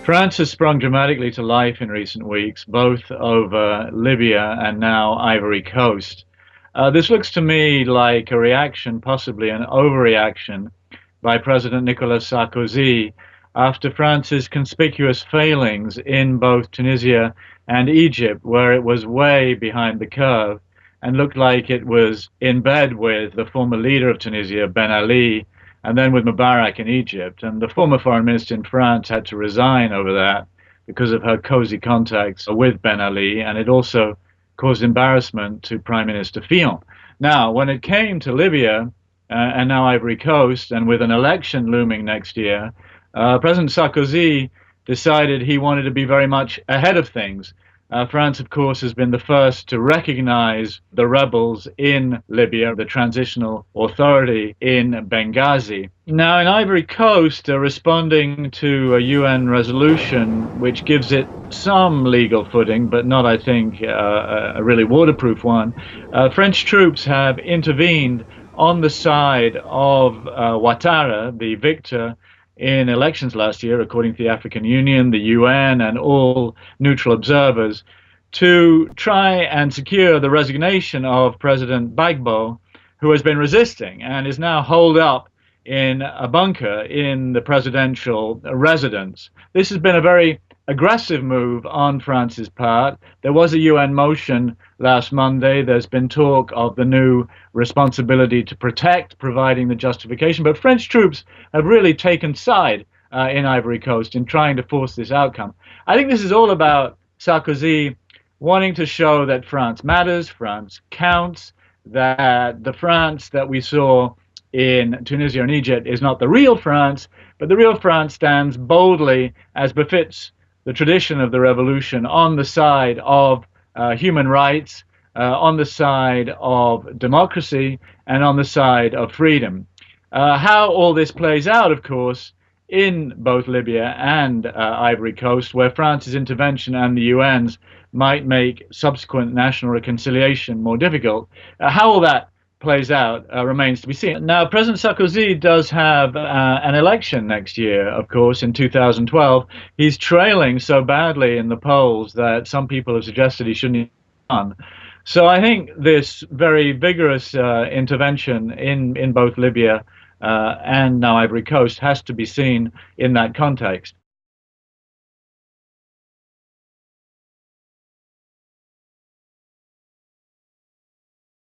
France has sprung dramatically to life in recent weeks, both over Libya and now Ivory Coast. This looks to me like a reaction, possibly an overreaction, by President Nicolas Sarkozy after France's conspicuous failings in both Tunisia and Egypt, where it was way behind the curve and looked like it was in bed with the former leader of Tunisia, Ben Ali, and then with Mubarak in Egypt. And the former foreign minister in France had to resign over that because of her cozy contacts with Ben Ali, and it also caused embarrassment to Prime Minister Fillon. Now, when it came to Libya and now Ivory Coast, and with an election looming next year, President Sarkozy decided he wanted to be very much ahead of things. France, of course, has been the first to recognize the rebels in Libya, the transitional authority in Benghazi. Now, in Ivory Coast, responding to a UN resolution which gives it some legal footing, but not, I think, a really waterproof one, French troops have intervened on the side of Ouattara, the victor in elections last year, according to the African Union, the UN, and all neutral observers, to try and secure the resignation of President Gbagbo, who has been resisting and is now holed up in a bunker in the presidential residence. This has been a very aggressive move on France's part. There was a UN motion last Monday. There's been talk of the new responsibility to protect, providing the justification. But French troops have really taken side in Ivory Coast in trying to force this outcome. I think this is all about Sarkozy wanting to show that France matters, France counts, that the France that we saw in Tunisia and Egypt is not the real France, but the real France stands boldly, as befits the tradition of the revolution, on the side of human rights, on the side of democracy, and on the side of freedom. How all this plays out, of course, in both Libya and Ivory Coast, where France's intervention and the UN's might make subsequent national reconciliation more difficult, how all that plays out remains to be seen. Now, President Sarkozy does have an election next year, of course, in 2012. He's trailing so badly in the polls that some people have suggested he shouldn't run. So I think this very vigorous intervention in both Libya and now Ivory Coast has to be seen in that context.